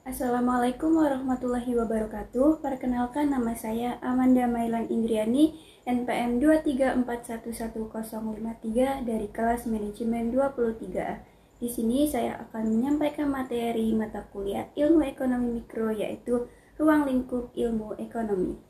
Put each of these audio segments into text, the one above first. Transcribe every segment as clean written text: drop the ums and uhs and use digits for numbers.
Assalamualaikum warahmatullahi wabarakatuh. Perkenalkan, nama saya Amanda Mailan Indriani, NPM 234111053 dari kelas manajemen 23A. Di sini saya akan menyampaikan materi mata kuliah Ilmu Ekonomi Mikro, yaitu ruang lingkup ilmu ekonomi.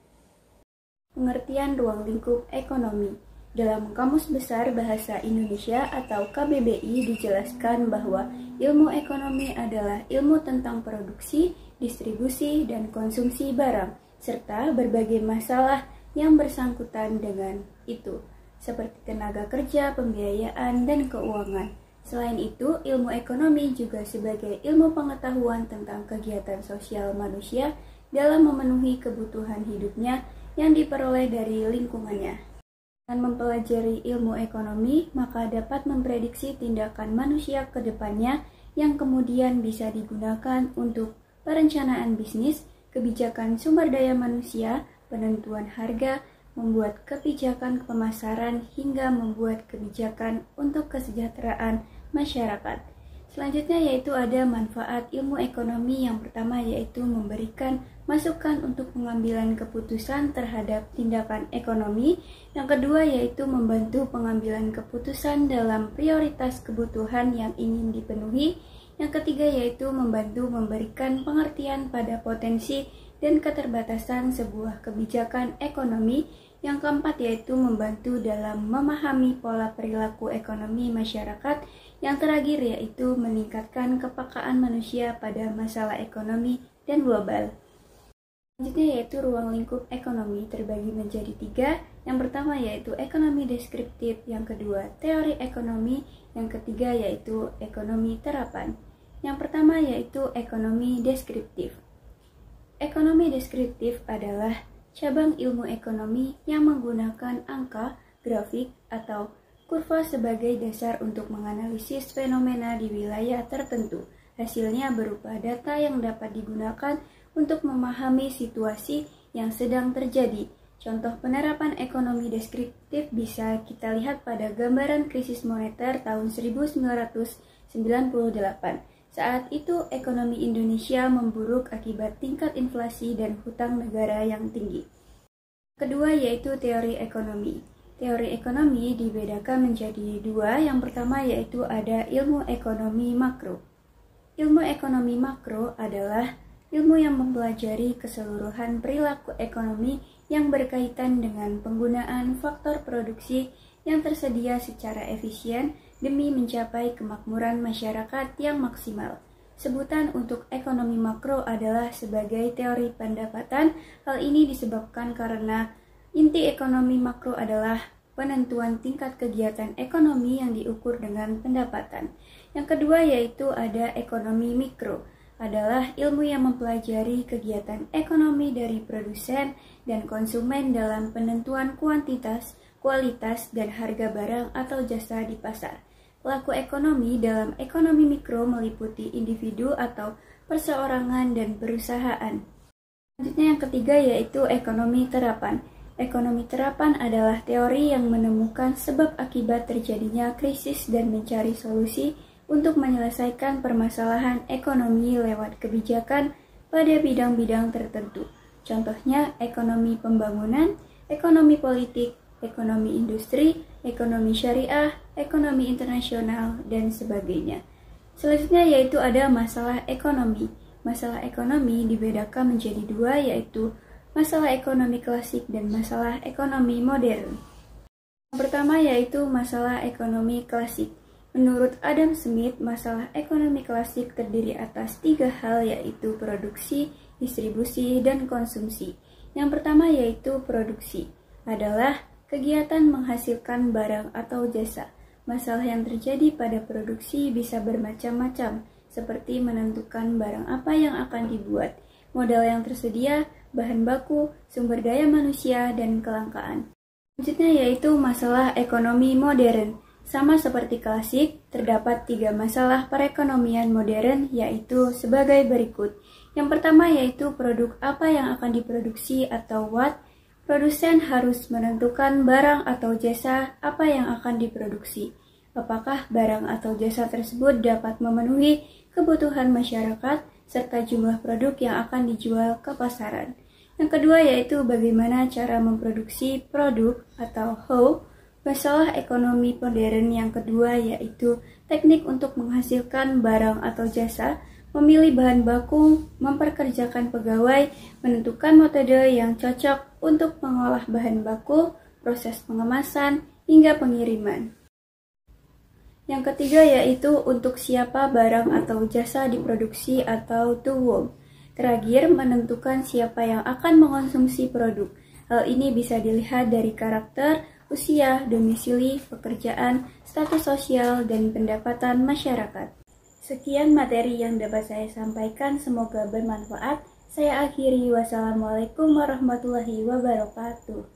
Pengertian ruang lingkup ekonomi. Dalam Kamus Besar Bahasa Indonesia atau KBBI dijelaskan bahwa ilmu ekonomi adalah ilmu tentang produksi, distribusi, dan konsumsi barang, serta berbagai masalah yang bersangkutan dengan itu, seperti tenaga kerja, pembiayaan, dan keuangan. Selain itu, ilmu ekonomi juga sebagai ilmu pengetahuan tentang kegiatan sosial manusia dalam memenuhi kebutuhan hidupnya yang diperoleh dari lingkungannya. Dengan mempelajari ilmu ekonomi, maka dapat memprediksi tindakan manusia ke depannya yang kemudian bisa digunakan untuk perencanaan bisnis, kebijakan sumber daya manusia, penentuan harga, membuat kebijakan pemasaran, hingga membuat kebijakan untuk kesejahteraan masyarakat. Selanjutnya yaitu ada manfaat ilmu ekonomi. Yang pertama yaitu memberikan masukan untuk pengambilan keputusan terhadap tindakan ekonomi. Yang kedua yaitu membantu pengambilan keputusan dalam prioritas kebutuhan yang ingin dipenuhi. Yang ketiga yaitu membantu memberikan pengertian pada potensi dan keterbatasan sebuah kebijakan ekonomi. Yang keempat yaitu membantu dalam memahami pola perilaku ekonomi masyarakat. Yang terakhir yaitu meningkatkan kepekaan manusia pada masalah ekonomi dan global. Selanjutnya yaitu ruang lingkup ekonomi terbagi menjadi 3. Yang pertama yaitu ekonomi deskriptif, yang kedua teori ekonomi, yang ketiga yaitu ekonomi terapan. Yang pertama yaitu ekonomi deskriptif. Ekonomi deskriptif adalah cabang ilmu ekonomi yang menggunakan angka, grafik, atau kurva sebagai dasar untuk menganalisis fenomena di wilayah tertentu. Hasilnya berupa data yang dapat digunakan untuk memahami situasi yang sedang terjadi. Contoh penerapan ekonomi deskriptif bisa kita lihat pada gambaran krisis moneter tahun 1998. Saat itu ekonomi Indonesia memburuk akibat tingkat inflasi dan hutang negara yang tinggi. Kedua yaitu teori ekonomi. Teori ekonomi dibedakan menjadi 2. Yang pertama yaitu ada ilmu ekonomi makro. Ilmu ekonomi makro adalah ilmu yang mempelajari keseluruhan perilaku ekonomi yang berkaitan dengan penggunaan faktor produksi yang tersedia secara efisien demi mencapai kemakmuran masyarakat yang maksimal. Sebutan untuk ekonomi makro adalah sebagai teori pendapatan. Hal ini disebabkan karena inti ekonomi makro adalah penentuan tingkat kegiatan ekonomi yang diukur dengan pendapatan. Yang kedua yaitu ada ekonomi mikro, adalah ilmu yang mempelajari kegiatan ekonomi dari produsen dan konsumen dalam penentuan kuantitas, kualitas, dan harga barang atau jasa di pasar. Pelaku ekonomi dalam ekonomi mikro meliputi individu atau perseorangan dan perusahaan. Selanjutnya yang ketiga yaitu ekonomi terapan. Ekonomi terapan adalah teori yang menemukan sebab akibat terjadinya krisis dan mencari solusi untuk menyelesaikan permasalahan ekonomi lewat kebijakan pada bidang-bidang tertentu. Contohnya ekonomi pembangunan, ekonomi politik, ekonomi industri, ekonomi syariah, ekonomi internasional, dan sebagainya. Selanjutnya yaitu ada masalah ekonomi. Masalah ekonomi dibedakan menjadi 2 yaitu masalah ekonomi klasik dan masalah ekonomi modern. Yang pertama yaitu masalah ekonomi klasik. Menurut Adam Smith, masalah ekonomi klasik terdiri atas 3 hal yaitu produksi, distribusi, dan konsumsi. Yang pertama yaitu produksi, adalah kegiatan menghasilkan barang atau jasa. Masalah yang terjadi pada produksi bisa bermacam-macam, seperti menentukan barang apa yang akan dibuat, modal yang tersedia, bahan baku, sumber daya manusia, dan kelangkaan. Selanjutnya yaitu masalah ekonomi modern. Sama seperti klasik, terdapat 3 masalah perekonomian modern yaitu sebagai berikut. Yang pertama yaitu produk apa yang akan diproduksi atau what. Produsen harus menentukan barang atau jasa apa yang akan diproduksi. Apakah barang atau jasa tersebut dapat memenuhi kebutuhan masyarakat serta jumlah produk yang akan dijual ke pasaran. Yang kedua yaitu bagaimana cara memproduksi produk atau how. Masalah ekonomi modern yang kedua yaitu teknik untuk menghasilkan barang atau jasa, memilih bahan baku, memperkerjakan pegawai, menentukan metode yang cocok untuk mengolah bahan baku, proses pengemasan, hingga pengiriman. Yang ketiga yaitu untuk siapa barang atau jasa diproduksi atau to whom. Terakhir, menentukan siapa yang akan mengonsumsi produk. Hal ini bisa dilihat dari karakter, usia, domisili, pekerjaan, status sosial, dan pendapatan masyarakat. Sekian materi yang dapat saya sampaikan, semoga bermanfaat. Saya akhiri, wassalamualaikum warahmatullahi wabarakatuh.